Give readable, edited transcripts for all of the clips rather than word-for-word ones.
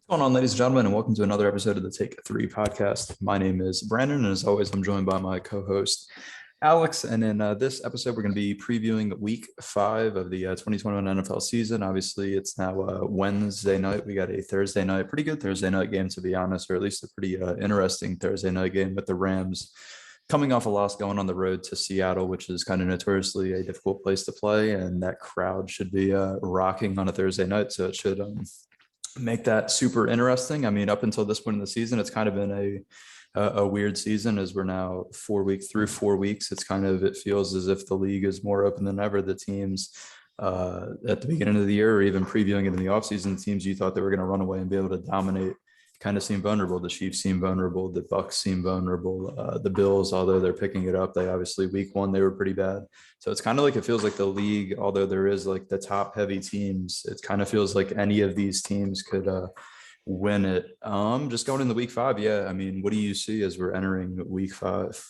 What's going on, ladies and gentlemen, and welcome to another episode of the Take Three podcast. My name is Brandon, and as always, I'm joined by my co-host Alex. And in this episode, we're going to be previewing Week 5 of the 2021 NFL season. Obviously, it's now Wednesday night. We got a Thursday night, pretty good Thursday night game, to be honest, or at least a pretty interesting Thursday night game with the Rams coming off a loss, going on the road to Seattle, which is kind of notoriously a difficult place to play, and that crowd should be rocking on a Thursday night, so it should make that super interesting. I mean, up until this point in the season, it's kind of been a weird season as we're now 4 weeks through 4 weeks. It feels as if the league is more open than ever. The teams at the beginning of the year, or even previewing it in the offseason, teams you thought they were going to run away and be able to dominate kind of seem vulnerable. The Chiefs seem vulnerable. The Bucks seem vulnerable. The Bills, although they're picking it up, they obviously week one, they were pretty bad. So it's kind of like, it feels like the league, although there is like the top heavy teams, it kind of feels like any of these teams could win it. Just going into week 5. Yeah. I mean, what do you see as we're entering week 5?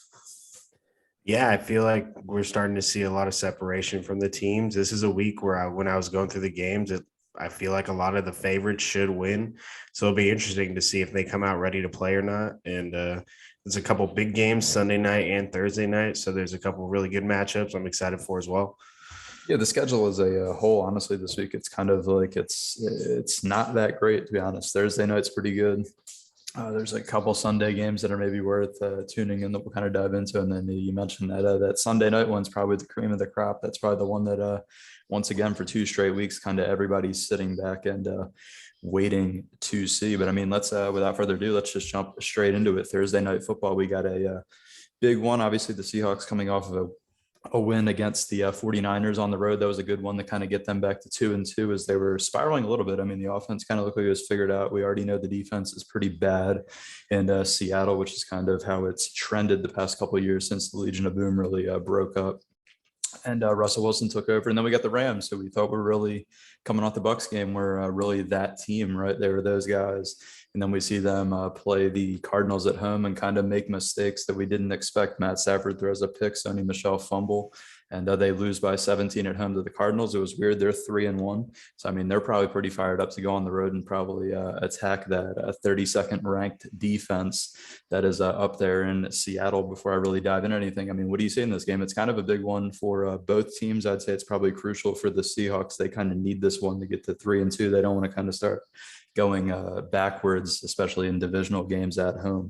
Yeah, I feel like we're starting to see a lot of separation from the teams. This is a week where when I was going through the games, I feel like a lot of the favorites should win. So it'll be interesting to see if they come out ready to play or not. And there's a couple big games Sunday night and Thursday night. So there's a couple really good matchups I'm excited for as well. Yeah, the schedule as a whole, honestly, this week, it's kind of like it's not that great, to be honest. Thursday night's pretty good. There's a couple Sunday games that are maybe worth tuning in that we'll kind of dive into. And then you mentioned that Sunday night one's probably the cream of the crop. That's probably the one that, once again, for 2 straight weeks, kind of everybody's sitting back and waiting to see. But I mean, let's without further ado, let's just jump straight into it. Thursday night football, we got a big one. Obviously, the Seahawks coming off of a win against the 49ers on the road. That was a good one to kind of get them back to 2-2 as they were spiraling a little bit. I mean, the offense kind of looked like it was figured out. We already know the defense is pretty bad in Seattle, which is kind of how it's trended the past couple of years since the Legion of Boom really broke up and Russell Wilson took over. And then we got the Rams, so we thought we're really coming off the Bucks game. We're really that team, right? They were those guys. And then we see them play the Cardinals at home and kind of make mistakes that we didn't expect. Matt Stafford throws a pick, Sony Michel fumble, and they lose by 17 at home to the Cardinals. It was weird. They're 3-1. So, I mean, they're probably pretty fired up to go on the road and probably attack that 32nd ranked defense that is up there in Seattle. Before I really dive into anything, I mean, what do you see in this game? It's kind of a big one for both teams. I'd say it's probably crucial for the Seahawks. They kind of need this one to get to 3-2. They don't want to kind of start going backwards, especially in divisional games at home.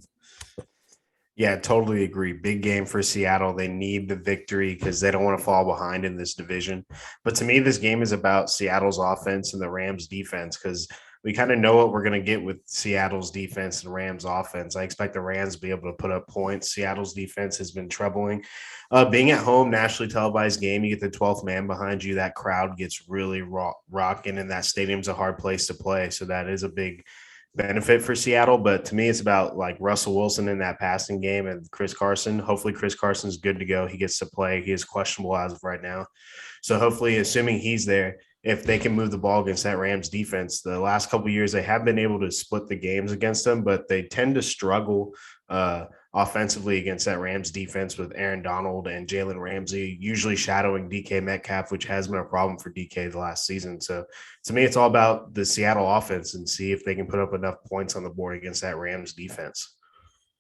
Yeah, totally agree. Big game for Seattle. They need the victory because they don't want to fall behind in this division. But to me, this game is about Seattle's offense and the Rams defense because we kind of know what we're going to get with Seattle's defense and Rams offense. I expect the Rams to be able to put up points. Seattle's defense has been troubling. Being at home, nationally televised game, you get the 12th man behind you. That crowd gets really rocking, and that stadium's a hard place to play. So that is a big benefit for Seattle. But to me, it's about like Russell Wilson in that passing game and Chris Carson. Hopefully, Chris Carson's good to go. He gets to play. He is questionable as of right now. So hopefully, assuming he's there, if they can move the ball against that Rams defense, the last couple of years they have been able to split the games against them, but they tend to struggle offensively against that Rams defense with Aaron Donald and Jalen Ramsey, usually shadowing DK Metcalf, which has been a problem for DK the last season. So to me, it's all about the Seattle offense and see if they can put up enough points on the board against that Rams defense.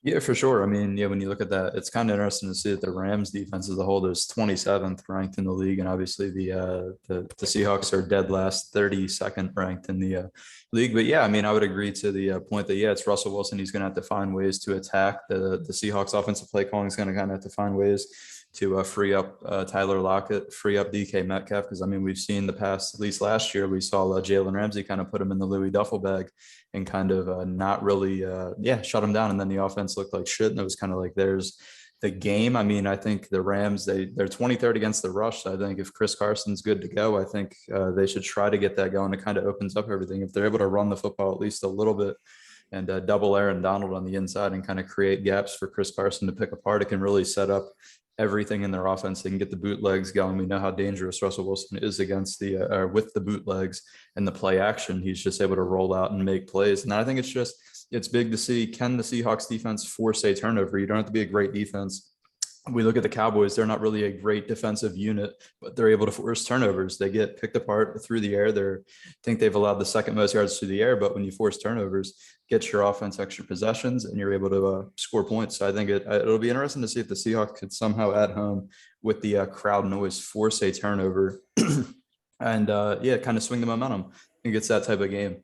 Yeah, for sure. I mean, yeah, when you look at that, it's kind of interesting to see that the Rams defense as a whole is 27th ranked in the league, and obviously the Seahawks are dead last, 32nd ranked in the league. But yeah, I mean, I would agree to the point that it's Russell Wilson. He's going to have to find ways to attack the Seahawks offensive play calling is going to kind of have to find ways to free up Tyler Lockett, free up DK Metcalf. Because, I mean, we've seen the past, at least last year, we saw Jalen Ramsey kind of put him in the Louis duffel bag and kind of not really, shut him down. And then the offense looked like shit. And it was kind of like, there's the game. I mean, I think the Rams, they're 23rd against the rush. So I think if Chris Carson's good to go, I think they should try to get that going. It kind of opens up everything. If they're able to run the football at least a little bit and double Aaron Donald on the inside and kind of create gaps for Chris Carson to pick apart, it can really set up everything in their offense. They can get the bootlegs going. We know how dangerous Russell Wilson is against with the bootlegs and the play action. He's just able to roll out and make plays. And I think it's big to see, can the Seahawks defense force a turnover? You don't have to be a great defense we look at the Cowboys, they're not really a great defensive unit, but they're able to force turnovers. They get picked apart through the air. I think they've allowed the second most yards through the air, but when you force turnovers, get your offense extra possessions and you're able to score points. So I think it'll be interesting to see if the Seahawks could somehow at home with the crowd noise force a turnover and yeah, kind of swing the momentum. I think it's that type of game.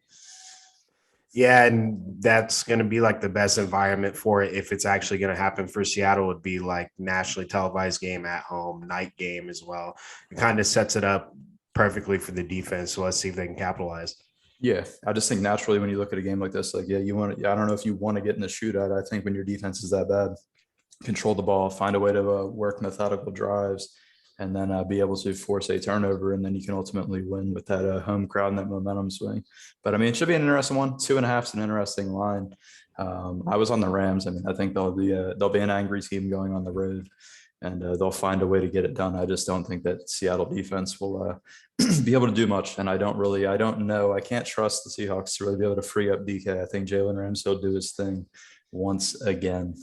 Yeah, and that's going to be like the best environment for it if it's actually going to happen for Seattle. Would be like nationally televised game at home, night game as well. It kind of sets it up perfectly for the defense. So let's see if they can capitalize. Yeah, I just think naturally when you look at a game like this, like, yeah, you want to, I don't know if you want to get in a shootout. I think when your defense is that bad, control the ball, find a way to work methodical drives, and then be able to force a turnover, and then you can ultimately win with that home crowd and that momentum swing. But I mean, it should be an interesting one. 2.5 is an interesting line. I was on the Rams. I mean, I think they'll be an angry team going on the road, and they'll find a way to get it done. I just don't think that Seattle defense will be able to do much. And I don't know. I can't trust the Seahawks to really be able to free up DK. I think Jalen Ramsey will do his thing once again.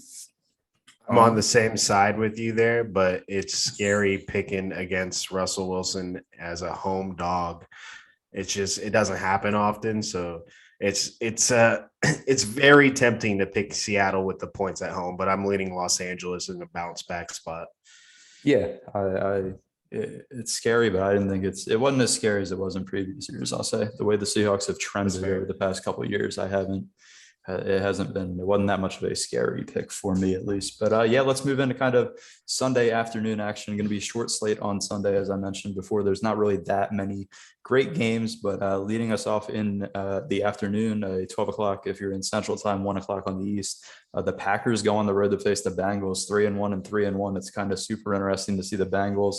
I'm on the same side with you there, but it's scary picking against Russell Wilson as a home dog. It's just it doesn't happen often, so it's very tempting to pick Seattle with the points at home, but I'm leaning Los Angeles in a bounce back spot. Yeah, it's scary, but I didn't think it wasn't as scary as it was in previous years. I'll say the way the Seahawks have trended over the past couple of years, it wasn't that much of a scary pick for me at least. But yeah, let's move into kind of Sunday afternoon action. Going to be short slate on Sunday, as I mentioned before. There's not really that many great games, but leading us off in the afternoon, 12 o'clock if you're in Central Time, 1 o'clock on the East. The Packers go on the road to face the Bengals, 3-1 and 3-1. It's kind of super interesting to see the Bengals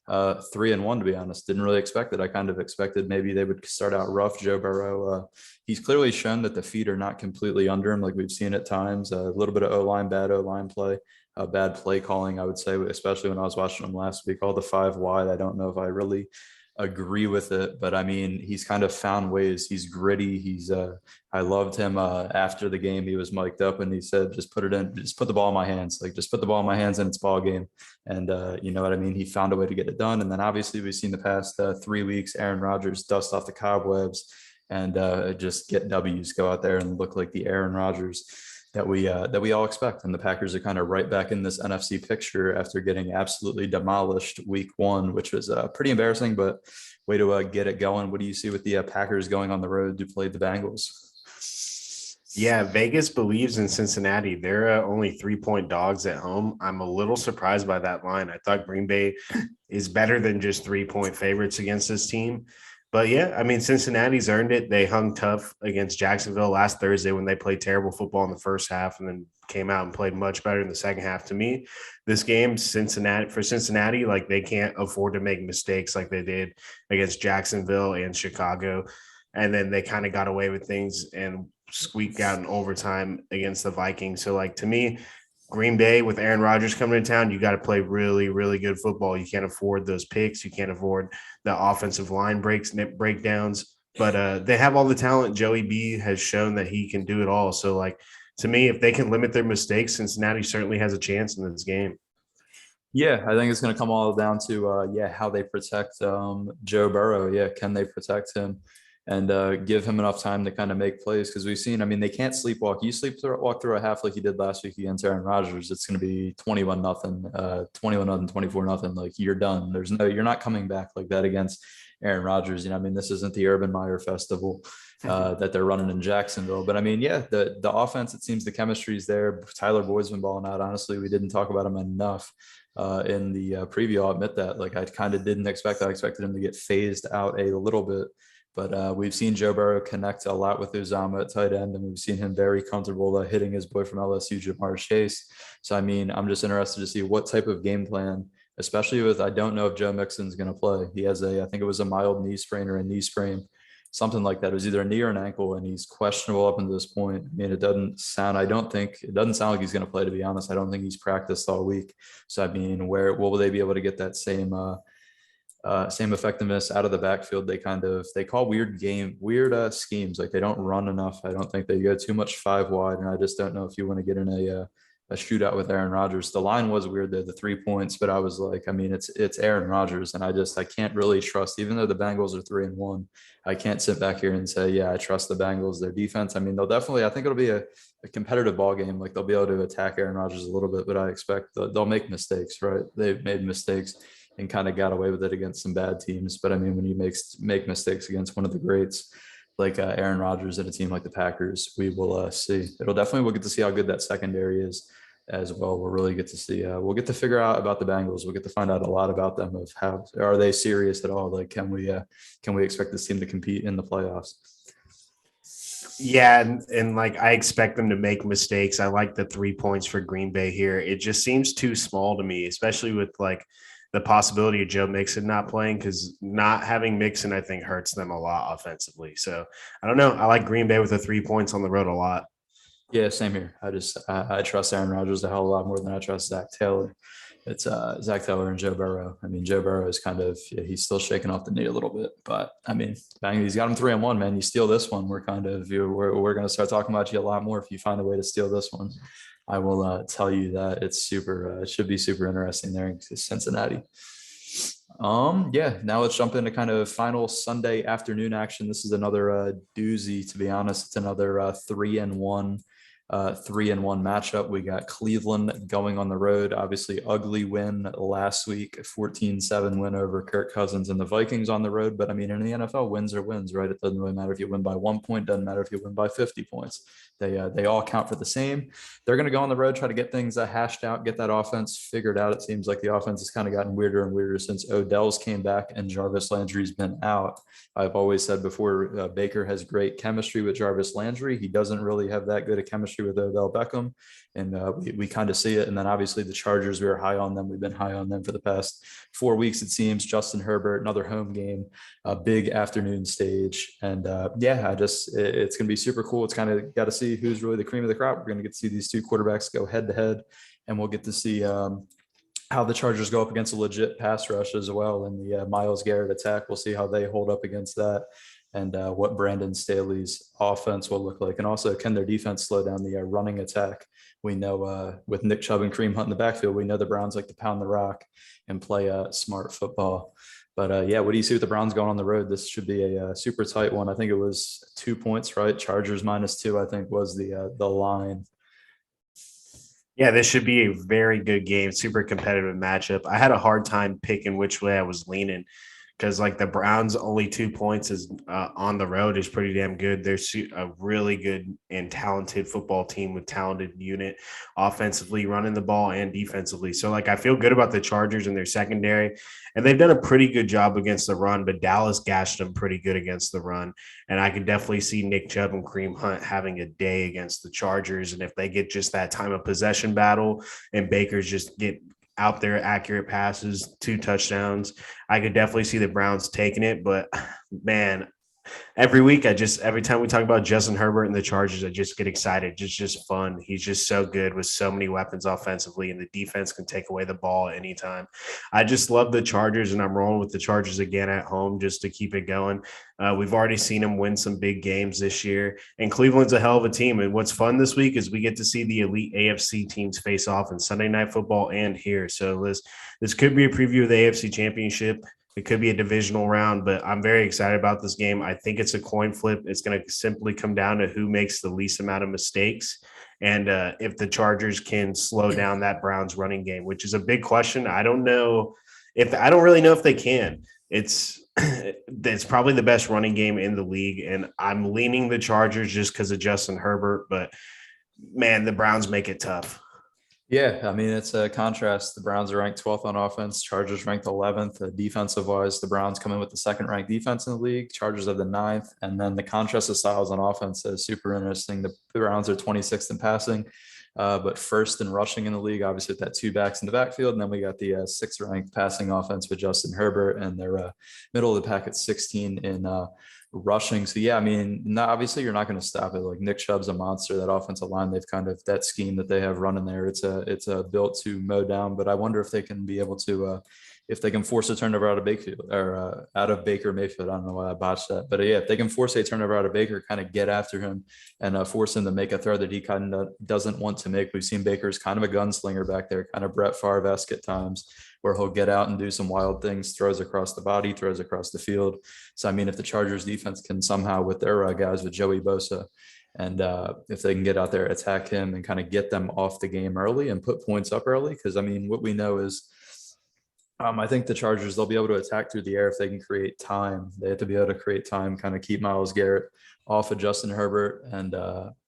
3-1, to be honest. Didn't really expect it. I kind of expected maybe they would start out rough. Joe Burrow, he's clearly shown that the feet are not completely under him, like we've seen at times. A little bit of O-line, bad O-line play, bad play calling, I would say, especially when I was watching him last week. All the 5 wide, I don't know if I really agree with it, but I mean, he's kind of found ways. He's gritty. I loved him after the game. He was mic'd up and he said, just put the ball in my hands. Like, just put the ball in my hands and it's ball game. And you know what I mean? He found a way to get it done. And then obviously we've seen the past 3 weeks, Aaron Rodgers dust off the cobwebs and just get W's, go out there and look like the Aaron Rodgers that we all expect. And the Packers are kind of right back in this NFC picture after getting absolutely demolished week 1, which was pretty embarrassing, but way to get it going. What do you see with the Packers going on the road to play the Bengals? Yeah, Vegas believes in Cincinnati. They're only 3-point dogs at home. I'm a little surprised by that line. I thought Green Bay is better than just 3-point favorites against this team. But yeah, I mean, Cincinnati's earned it. They hung tough against Jacksonville last Thursday when they played terrible football in the first half and then came out and played much better in the second half. To me, this game, Cincinnati, like they can't afford to make mistakes like they did against Jacksonville and Chicago. And then they kind of got away with things and squeaked out in overtime against the Vikings. So, like, to me, Green Bay with Aaron Rodgers coming to town, you got to play really, really good football. You can't afford those picks. You can't afford the offensive line breakdowns. But they have all the talent. Joey B has shown that he can do it all. So, like, to me, if they can limit their mistakes, Cincinnati certainly has a chance in this game. Yeah, I think it's going to come all down to how they protect Joe Burrow. Yeah, can they protect him and give him enough time to kind of make plays? Because we've seen, I mean, they can't sleepwalk. You walk through a half like you did last week against Aaron Rodgers, it's going to be 21-0, 21-0, 24-0. Like, you're done. You're not coming back like that against Aaron Rodgers. You know, I mean, this isn't the Urban Meyer Festival that they're running in Jacksonville. But I mean, yeah, the offense, it seems the chemistry is there. Tyler Boyd's been balling out. Honestly, we didn't talk about him enough in the preview. I'll admit that. Like, I kind of didn't expect that. I expected him to get phased out a little bit. But we've seen Joe Burrow connect a lot with Uzama at tight end, and we've seen him very comfortable hitting his boy from LSU, Jamar Chase. So, I mean, I'm just interested to see what type of game plan, especially with, I don't know if Joe Mixon's going to play. He has I think it was a mild knee sprain or a knee sprain, something like that. It was either a knee or an ankle, and he's questionable up until this point. I mean, it doesn't sound like he's going to play, to be honest. I don't think he's practiced all week. So, I mean, will they be able to get that same effectiveness out of the backfield? They call weird schemes. Like, they don't run enough. I don't think they go too much 5 wide. And I just don't know if you want to get in a shootout with Aaron Rodgers. The line was weird there, the 3 points, but I was like, I mean, it's Aaron Rodgers, and I can't really trust, even though the Bengals are 3-1. I can't sit back here and say, yeah, I trust the Bengals, their defense. I mean, they'll definitely, I think it'll be a competitive ball game. Like they'll be able to attack Aaron Rodgers a little bit, but I expect they'll make mistakes, right? They've made mistakes and kind of got away with it against some bad teams. But I mean, when you make mistakes against one of the greats like Aaron Rodgers and a team like the Packers, we will see. We'll get to see how good that secondary is as well. We'll really get to see. We'll get to figure out about the Bengals. We'll get to find out a lot about them of how are they serious at all. Like, can we expect this team to compete in the playoffs? Yeah, and like I expect them to make mistakes. I like the 3 points for Green Bay here. It just seems too small to me, especially with like the possibility of Joe Mixon not playing, because not having Mixon, I think, hurts them a lot offensively. So I don't know. I like Green Bay with the 3 points on the road a lot. Yeah, same here. I trust Aaron Rodgers a hell of a lot more than I trust Zach Taylor. It's Zach Taylor and Joe Burrow. I mean, Joe Burrow is kind of he's still shaking off the knee a little bit, but I mean, bang, he's got him 3-1, man. You steal this one, we're going to start talking about you a lot more if you find a way to steal this one. I will tell you that it's super. It should be super interesting there in Cincinnati. Yeah, now let's jump into kind of final Sunday afternoon action. This is another doozy, to be honest. It's another 3-1 matchup. We got Cleveland going on the road. Obviously, ugly win last week, 14-7 win over Kirk Cousins and the Vikings on the road. But I mean, in the NFL, wins are wins, right? It doesn't really matter if you win by 1 point, doesn't matter if you win by 50 points. They all count for the same. They're going to go on the road, try to get things hashed out, get that offense figured out. It seems like the offense has kind of gotten weirder and weirder since Odell's came back and Jarvis Landry's been out. I've always said before, Baker has great chemistry with Jarvis Landry. He doesn't really have that good a chemistry with Odell Beckham, and we kind of see it. And then obviously the Chargers, we were high on them. We've been high on them for the past 4 weeks, it seems. Justin Herbert, another home game, a big afternoon stage, and it's going to be super cool. It's kind of got to see who's really the cream of the crop. We're going to get to see these two quarterbacks go head to head, and we'll get to see how the Chargers go up against a legit pass rush as well, and the Myles Garrett attack. We'll see how they hold up against that, and what Brandon Staley's offense will look like. And also, can their defense slow down the running attack? We know with Nick Chubb and Kareem Hunt in the backfield, we know the Browns like to pound the rock and play smart football. But yeah, what do you see with the Browns going on the road? This should be a super tight one. I think it was 2 points, right? Chargers -2, I think, was the line. Yeah, this should be a very good game, super competitive matchup. I had a hard time picking which way I was leaning, because like the Browns only 2 points is on the road is pretty damn good. They're a really good and talented football team with talented unit offensively, running the ball and defensively. So like I feel good about the Chargers and their secondary, and they've done a pretty good job against the run, but Dallas gashed them pretty good against the run. And I could definitely see Nick Chubb and Kareem Hunt having a day against the Chargers. And if they get just that time of possession battle and Baker's just get out there, accurate passes, 2 touchdowns, I could definitely see the Browns taking it. But man, every time we talk about Justin Herbert and the Chargers, I just get excited. It's just fun. He's just so good with so many weapons offensively, and the defense can take away the ball anytime. I just love the Chargers, and I'm rolling with the Chargers again at home just to keep it going. We've already seen them win some big games this year, and Cleveland's a hell of a team. And what's fun this week is we get to see the elite AFC teams face off in Sunday Night Football and here. So this could be a preview of the AFC Championship. It could be a divisional round, but I'm very excited about this game. I think it's a coin flip. It's going to simply come down to who makes the least amount of mistakes, and if the Chargers can slow down that Browns running game, which is a big question. I don't really know if they can. It's probably the best running game in the league, and I'm leaning the Chargers just because of Justin Herbert. But man, the Browns make it tough. Yeah, I mean, it's a contrast. The Browns are ranked 12th on offense. Chargers ranked 11th. Defensive wise, the Browns come in with the second ranked defense in the league. Chargers have the ninth. And then the contrast of styles on offense is super interesting. The Browns are 26th in passing, but first in rushing in the league, obviously with that 2 backs in the backfield. And then we got the sixth ranked passing offense with Justin Herbert, and they're middle of the pack at 16 in rushing. So yeah, I mean, obviously you're not going to stop it. Like Nick Chubb's a monster. That offensive line, they've kind of that scheme that they have running there. It's a built to mow down. But I wonder if they can be able to if they can force a turnover out of out of Baker Mayfield. I don't know why I botched that, but yeah, if they can force a turnover out of Baker, kind of get after him and force him to make a throw that he kind of doesn't want to make. We've seen Baker's kind of a gunslinger back there, kind of Brett Favre-esque at times, where he'll get out and do some wild things, throws across the body, throws across the field. So, I mean, if the Chargers defense can somehow, with their guys, with Joey Bosa, and if they can get out there, attack him and kind of get them off the game early and put points up early. Because, I mean, what we know is I think the Chargers, they'll be able to attack through the air if they can create time. They have to be able to create time, kind of keep Myles Garrett off of Justin Herbert, and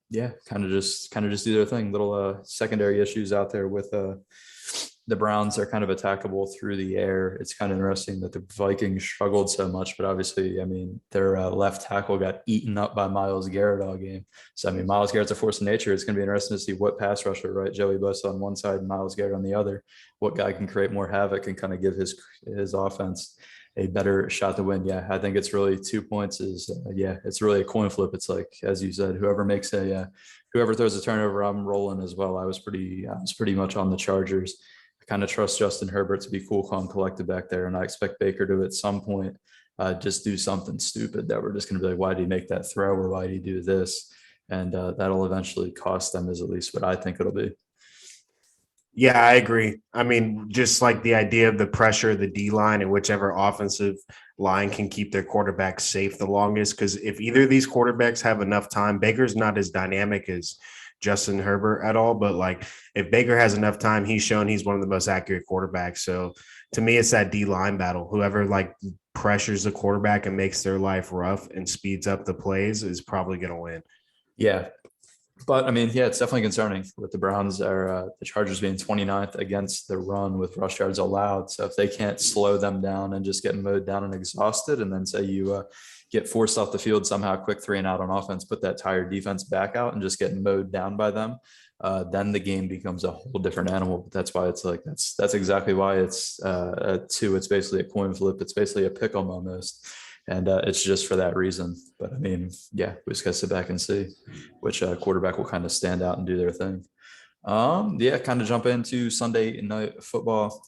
yeah, kind of just do their thing. Little secondary issues out there with the Browns are kind of attackable through the air. It's kind of interesting that the Vikings struggled so much, but obviously, I mean, their left tackle got eaten up by Myles Garrett all game. So, I mean, Myles Garrett's a force of nature. It's going to be interesting to see what pass rusher, right? Joey Bosa on one side, Myles Garrett on the other. What guy can create more havoc and kind of give his offense a better shot to win? Yeah, I think it's really 2 points is, yeah, it's really a coin flip. It's like, as you said, whoever throws a turnover, I'm rolling as well. I was pretty much on the Chargers. I kind of trust Justin Herbert to be cool, calm, collected back there. And I expect Baker to, at some point, just do something stupid that we're just going to be like, why did he make that throw, or why did he do this? And that'll eventually cost them, is at least what I think it'll be. Yeah, I agree. I mean, just like the idea of the pressure, the D line, and whichever offensive line can keep their quarterback safe the longest. Because if either of these quarterbacks have enough time, Baker's not as dynamic as Justin Herbert at all. But like, if Baker has enough time, he's shown he's one of the most accurate quarterbacks. So to me, it's that D line battle. Whoever like pressures the quarterback and makes their life rough and speeds up the plays is probably going to win. Yeah. But I mean, yeah, it's definitely concerning with the Browns or the Chargers being 29th against the run with rush yards allowed. So if they can't slow them down and just get mowed down and exhausted, and then say you get forced off the field somehow, quick 3 and out on offense, put that tired defense back out and just get mowed down by them, then the game becomes a whole different animal. But that's why it's like that's exactly why it's it's basically a coin flip. It's basically a pick 'em almost. And it's just for that reason. But I mean, yeah, we just got to sit back and see which quarterback will kind of stand out and do their thing. Yeah, kind of jump into Sunday night football.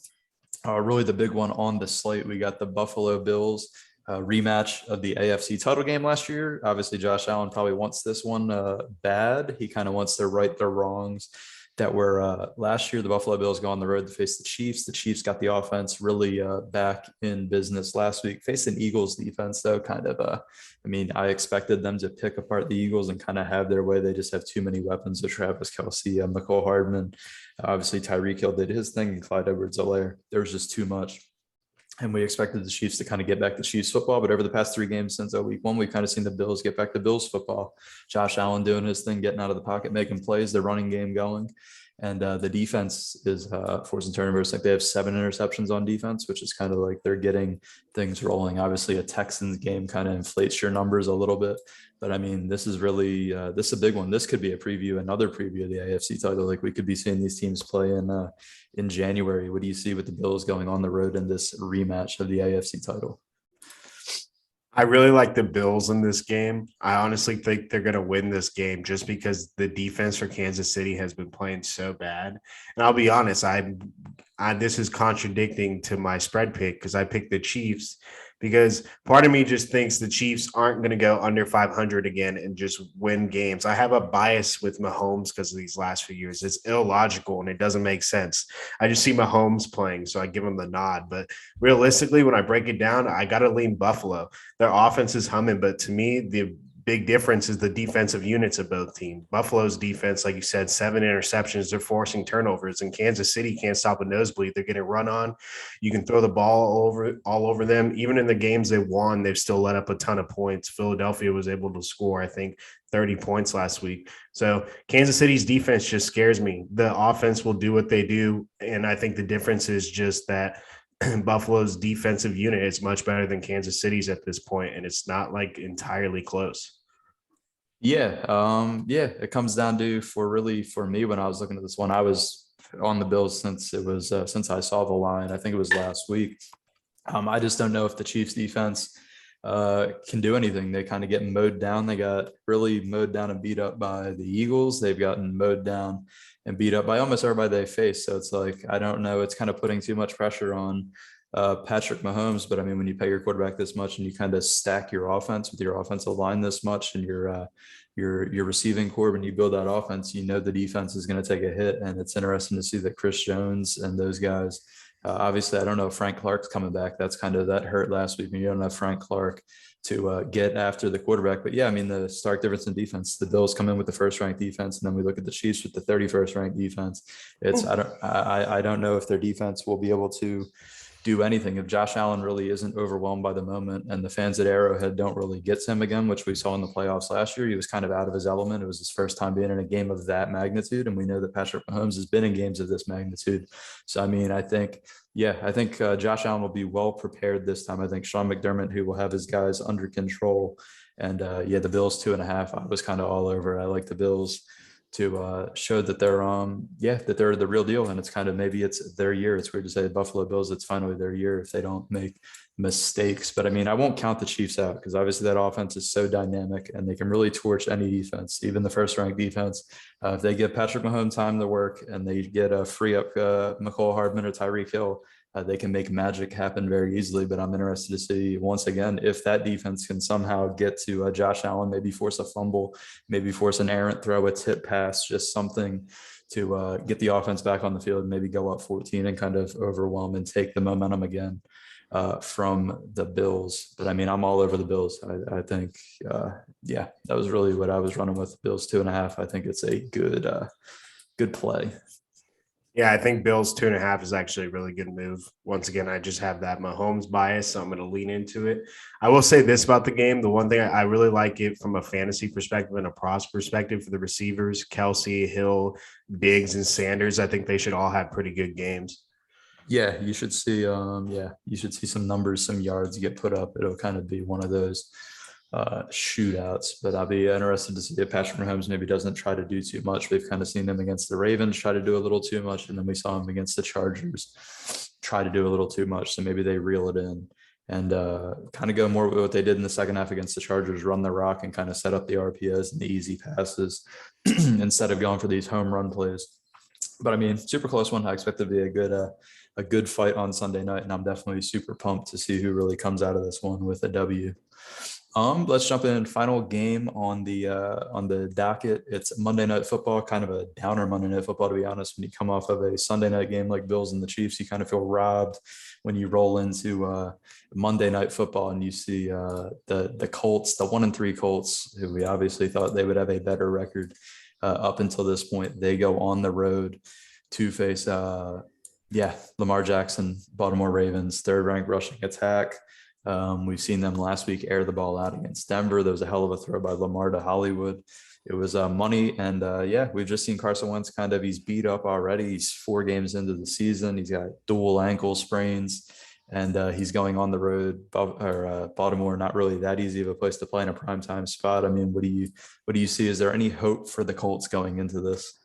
Really the big one on the slate. We got the Buffalo Bills rematch of the AFC title game last year. Obviously, Josh Allen probably wants this one bad. He kind of wants to right the wrongs that were last year. The Buffalo Bills go on the road to face the Chiefs. The Chiefs got the offense really back in business last week. Faced an Eagles defense, though, kind of. I mean, I expected them to pick apart the Eagles and kind of have their way. They just have too many weapons. With Travis Kelce, McCole Hardman, obviously Tyreek Hill did his thing, and Clyde Edwards-Helaire. There was just too much. And we expected the Chiefs to kind of get back to Chiefs football. But over the past 3 games since week 1, we've kind of seen the Bills get back to Bills football. Josh Allen doing his thing, getting out of the pocket, making plays, the running game going. And the defense is forcing turnovers. Like, they have 7 interceptions on defense, which is kind of like they're getting things rolling. Obviously, a Texans game kind of inflates your numbers a little bit. But I mean, this is really this is a big one. This could be another preview of the AFC title. Like, we could be seeing these teams play in January. What do you see with the Bills going on the road in this rematch of the AFC title? I really like the Bills in this game. I honestly think they're going to win this game just because the defense for Kansas City has been playing so bad. And I'll be honest, I this is contradicting to my spread pick because I picked the Chiefs, because part of me just thinks the Chiefs aren't going to go under 500 again and just win games. I have a bias with Mahomes because of these last few years. It's illogical and it doesn't make sense. I just see Mahomes playing, so I give him the nod. But realistically, when I break it down, I got to lean Buffalo. Their offense is humming, but to me, the big difference is the defensive units of both teams. Buffalo's defense, like you said, 7 interceptions. They're forcing turnovers, and Kansas City can't stop a nosebleed. They're getting run on. You can throw the ball all over them. Even in the games they won, they've still let up a ton of points. Philadelphia was able to score, I think, 30 points last week. So Kansas City's defense just scares me. The offense will do what they do, and I think the difference is just that Buffalo's defensive unit is much better than Kansas City's at this point, and it's not like entirely close. Yeah, it comes down to, for me, when I was looking at this one, I was on the Bills since I saw the line. I think it was last week. I just don't know if the Chiefs defense can do anything. They kind of get mowed down. They got really mowed down and beat up by the Eagles. They've gotten mowed down and beat up by almost everybody they face. So it's like, I don't know. It's kind of putting too much pressure on Patrick Mahomes, but I mean, when you pay your quarterback this much and you kind of stack your offense with your offensive line this much and your receiving core, when you build that offense, you know the defense is going to take a hit, and it's interesting to see that Chris Jones and those guys. Obviously, I don't know if Frank Clark's coming back. That's kind of that hurt last week when you don't have Frank Clark to get after the quarterback. But yeah, I mean, the stark difference in defense. The Bills come in with the first ranked defense, and then we look at the Chiefs with the 31st ranked defense. It's I don't know if their defense will be able to do anything if Josh Allen really isn't overwhelmed by the moment and the fans at Arrowhead don't really get him again, which we saw in the playoffs last year. He was kind of out of his element. It was his first time being in a game of that magnitude. And we know that Patrick Mahomes has been in games of this magnitude. So, I mean, I think Josh Allen will be well prepared this time. I think Sean McDermott, who will have his guys under control. And the Bills 2.5, I was kind of all over. I like the Bills to show that they're the real deal. And it's kind of, maybe it's their year. It's weird to say Buffalo Bills, it's finally their year if they don't make mistakes. But I mean, I won't count the Chiefs out because obviously that offense is so dynamic and they can really torch any defense, even the first ranked defense. If they give Patrick Mahomes time to work and they get a free up McCole Hardman or Tyreek Hill, they can make magic happen very easily. But I'm interested to see, once again, if that defense can somehow get to Josh Allen, maybe force a fumble, maybe force an errant throw, a tip pass, just something to get the offense back on the field, maybe go up 14 and kind of overwhelm and take the momentum again from the Bills. But I mean, I'm all over the Bills. I think, that was really what I was running with. Bills 2.5. I think it's a good play. Yeah, I think Bills 2.5 is actually a really good move. Once again, I just have that Mahomes bias, so I'm going to lean into it. I will say this about the game. The one thing I really like it from a fantasy perspective and a props perspective for the receivers, Kelsey, Hill, Diggs, and Sanders. I think they should all have pretty good games. Yeah, you should see. You should see some numbers, some yards get put up. It'll kind of be one of those shootouts. But I'll be interested to see if Patrick Mahomes maybe doesn't try to do too much. We've kind of seen him against the Ravens try to do a little too much, and then we saw him against the Chargers try to do a little too much. So maybe they reel it in and kind of go more with what they did in the second half against the Chargers, run the rock and kind of set up the RPOs and the easy passes instead of going for these home run plays. But I mean, super close one. I expect it to be a good fight on Sunday night, and I'm definitely super pumped to see who really comes out of this one with a W. Let's jump in. Final game on the docket. It's Monday Night Football, kind of a downer Monday Night Football, to be honest. When you come off of a Sunday night game like Bills and the Chiefs, you kind of feel robbed when you roll into Monday Night Football and you see the Colts, the 1-3 Colts, who we obviously thought they would have a better record up until this point. They go on the road to face Lamar Jackson, Baltimore Ravens, third-ranked rushing attack. We've seen them last week air the ball out against Denver. There was a hell of a throw by Lamar to Hollywood. It was money. And we've just seen Carson Wentz he's beat up already. He's 4 games into the season. He's got dual ankle sprains and he's going on the road. Baltimore, not really that easy of a place to play in a primetime spot. I mean, what do you see? Is there any hope for the Colts going into this?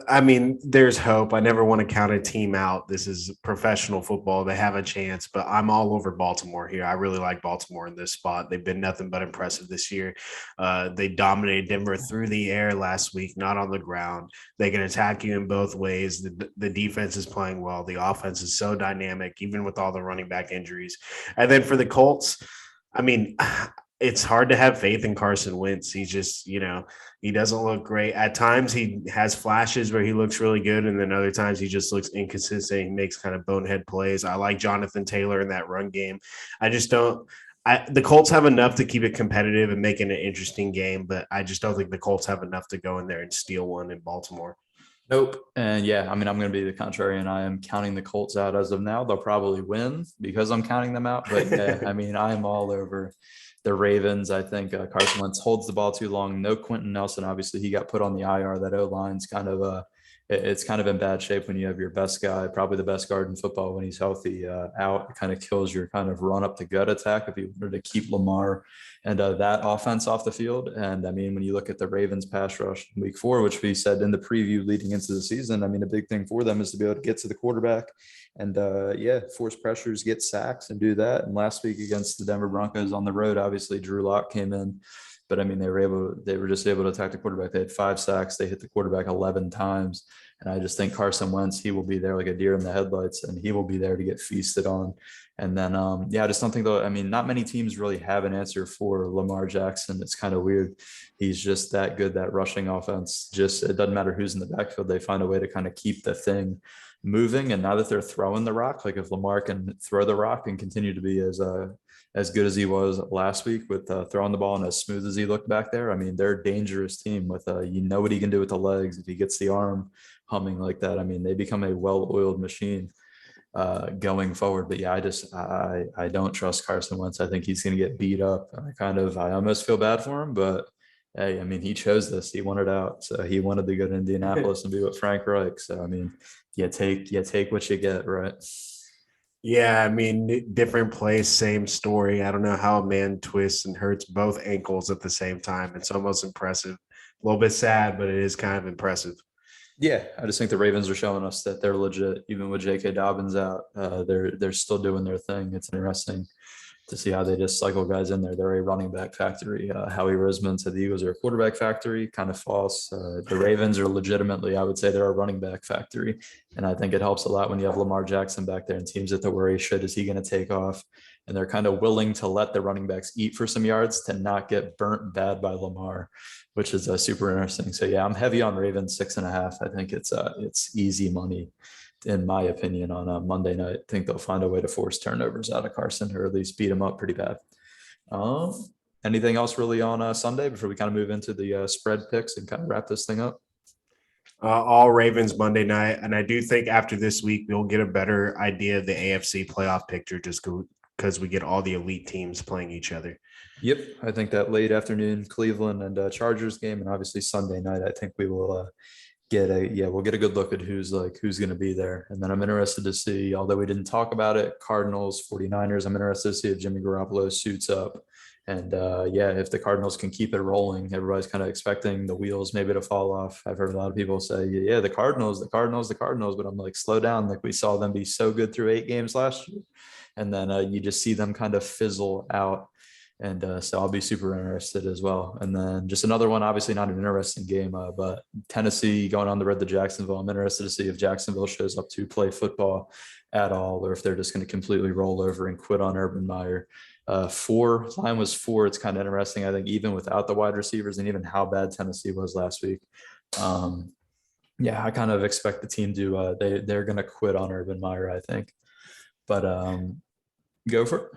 I mean, there's hope. I never want to count a team out. This is professional football. They have a chance, but I'm all over Baltimore here. I really like Baltimore in this spot. They've been nothing but impressive this year. They dominated Denver through the air last week, not on the ground. They can attack you in both ways. The defense is playing well. The offense is so dynamic, even with all the running back injuries. And then for the Colts, I mean, it's hard to have faith in Carson Wentz. He's just, he doesn't look great. At times he has flashes where he looks really good. And then other times he just looks inconsistent. He makes kind of bonehead plays. I like Jonathan Taylor in that run game. The Colts have enough to keep it competitive and make it an interesting game, but I just don't think the Colts have enough to go in there and steal one in Baltimore. Nope. And I mean, I'm going to be the contrarian. I am counting the Colts out as of now. They'll probably win because I'm counting them out. But I mean, I am all over the Ravens. I think Carson Wentz holds the ball too long. No Quentin Nelson. Obviously, he got put on the IR. That O-line's it's kind of in bad shape when you have your best guy, probably the best guard in football, when he's healthy, out. It kind of kills your kind of run up the gut attack if you wanted to keep Lamar and that offense off the field. And I mean, when you look at the Ravens pass rush in week 4, which we said in the preview leading into the season, I mean, a big thing for them is to be able to get to the quarterback and force pressures, get sacks and do that. And last week against the Denver Broncos on the road, obviously Drew Lock came in But I mean, they were just able to attack the quarterback. They had 5 sacks. They hit the quarterback 11 times. And I just think Carson Wentz, he will be there like a deer in the headlights, and he will be there to get feasted on. And then, yeah, I just don't think though. I mean, not many teams really have an answer for Lamar Jackson. It's kind of weird. He's just that good. That rushing offense, just it doesn't matter who's in the backfield. They find a way to kind of keep the thing moving. And now that they're throwing the rock, like if Lamar can throw the rock and continue to be as good as he was last week with throwing the ball and as smooth as he looked back there, I mean, they're a dangerous team with you know what he can do with the legs if he gets the arm humming like that. I mean, they become a well-oiled machine going forward. But yeah, I don't trust Carson Wentz. I think he's going to get beat up. I almost feel bad for him, but hey, I mean, he chose this. He wanted out, so he wanted to go to Indianapolis and be with Frank Reich. So I mean, you take what you get, right? Yeah, I mean, different place, same story. I don't know how a man twists and hurts both ankles at the same time. It's almost impressive. A little bit sad, but it is kind of impressive. Yeah, I just think the Ravens are showing us that they're legit, even with J.K. Dobbins out. They're still doing their thing. It's interesting to see how they just cycle guys in there. They're a running back factory. Howie Roseman said the Eagles are a quarterback factory. Kind of false. The Ravens are legitimately, I would say, they're a running back factory, and I think it helps a lot when you have Lamar Jackson back there and teams have to worry, shit, is he going to take off? And they're kind of willing to let the running backs eat for some yards to not get burnt bad by Lamar, which is super interesting. So yeah, I'm heavy on Ravens 6.5. I think it's easy money in my opinion on a Monday night. I think they'll find a way to force turnovers out of Carson or at least beat him up pretty bad. Um, Anything else really on Sunday before we kind of move into the spread picks and kind of wrap this thing up? All Ravens Monday night. And I do think after this week, we'll get a better idea of the AFC playoff picture just because we get all the elite teams playing each other. Yep, I think that late afternoon Cleveland and Chargers game, and obviously Sunday night, I think we will we'll get a good look at who's going to be there. And then I'm interested to see, although we didn't talk about it, Cardinals 49ers. I'm interested to see if Jimmy Garoppolo suits up. And yeah, if the Cardinals can keep it rolling. Everybody's kind of expecting the wheels maybe to fall off. I've heard a lot of people say, yeah, the Cardinals, but I'm like, slow down. Like we saw them be so good through 8 games last year, and then you just see them kind of fizzle out. And so I'll be super interested as well. And then just another one, obviously not an interesting game, but Tennessee going on the road to Jacksonville. I'm interested to see if Jacksonville shows up to play football at all, or if they're just going to completely roll over and quit on Urban Meyer. Line was 4. It's kind of interesting, I think, even without the wide receivers and even how bad Tennessee was last week. Yeah, I kind of expect the team to they're going to quit on Urban Meyer, I think. But go for it.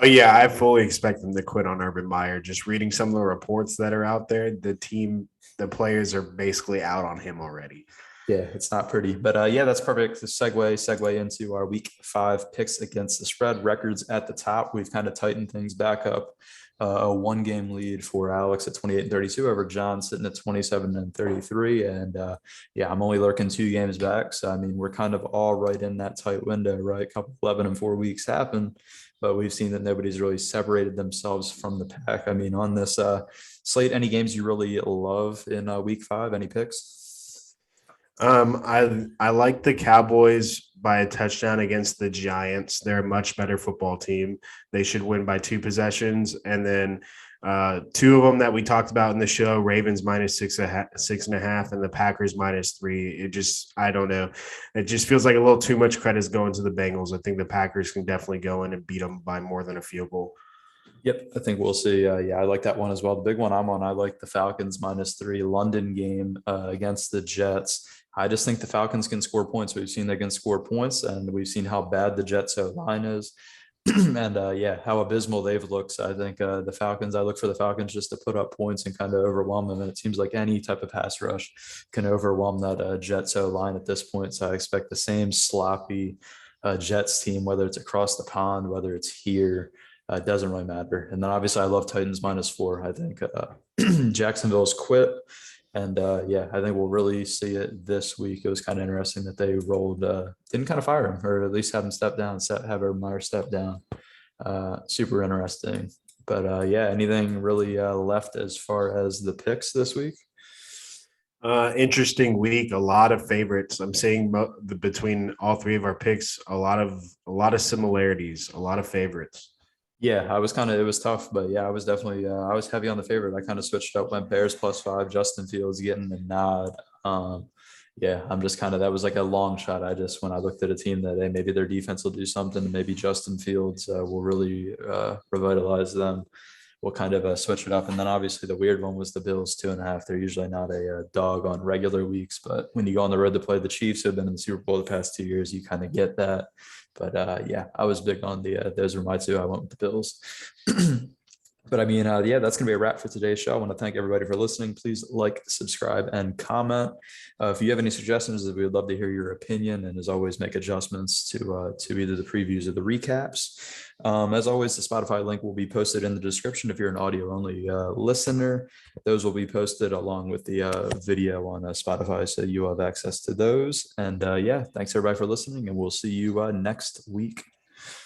Oh yeah, I fully expect them to quit on Urban Meyer. Just reading some of the reports that are out there, the players are basically out on him already. Yeah, it's not pretty, but yeah, that's perfect. The segue into our week 5 picks against the spread. Records at the top. We've kind of tightened things back up. A 1-game lead for Alex at 28-32 over John sitting at 27-33. And yeah, I'm only lurking 2 games back. So, I mean, we're kind of all right in that tight window, right? A couple 11 and 4 weeks happen, but we've seen that nobody's really separated themselves from the pack. I mean, on this slate, any games you really love in week 5? Any picks? I like the Cowboys by a touchdown against the Giants. They're a much better football team. They should win by 2 possessions. And then 2 of them that we talked about in the show, Ravens minus 6.5, and the Packers minus 3. I don't know. It just feels like a little too much credit is going to the Bengals. I think the Packers can definitely go in and beat them by more than a field goal. Yep, I think we'll see. Yeah, I like that one as well. The big one I'm on, I like the Falcons minus 3 London game against the Jets. I just think the Falcons can score points. We've seen they can score points, and we've seen how bad the Jets line is. And yeah, how abysmal they've looked. So I think I look for the Falcons just to put up points and kind of overwhelm them. And it seems like any type of pass rush can overwhelm that Jets line at this point. So I expect the same sloppy Jets team, whether it's across the pond, whether it's here. It doesn't really matter. And then obviously I love Titans minus 4. I think Jacksonville's quit. And yeah, I think we'll really see it this week. It was kind of interesting that they didn't kind of fire him, or at least have him step down, have Urban Meyer step down. Super interesting. But yeah, anything really left as far as the picks this week? Interesting week. A lot of favorites. I'm seeing between all 3 of our picks, a lot of similarities, a lot of favorites. Yeah, I was kind of, it was tough, but yeah, I was definitely, I was heavy on the favorite. I kind of switched up, went Bears +5, Justin Fields getting the nod. Yeah, I'm just kind of, that was like a long shot. When I looked at a team that, hey, maybe their defense will do something, maybe Justin Fields will really revitalize them. We'll kind of switch it up. And then obviously the weird one was the Bills 2.5. They're usually not a, dog on regular weeks, but when you go on the road to play the Chiefs, who have been in the Super Bowl the past 2 years, you kind of get that. But yeah, I was big on those were my two. I went with the Bills. But I mean, yeah, that's going to be a wrap for today's show. I want to thank everybody for listening. Please like, subscribe, and comment. If you have any suggestions, we would love to hear your opinion. And as always, make adjustments to either the previews or the recaps. As always, the Spotify link will be posted in the description if you're an audio only listener. Those will be posted along with the video on Spotify, so you have access to those. And yeah, thanks everybody for listening, and we'll see you next week.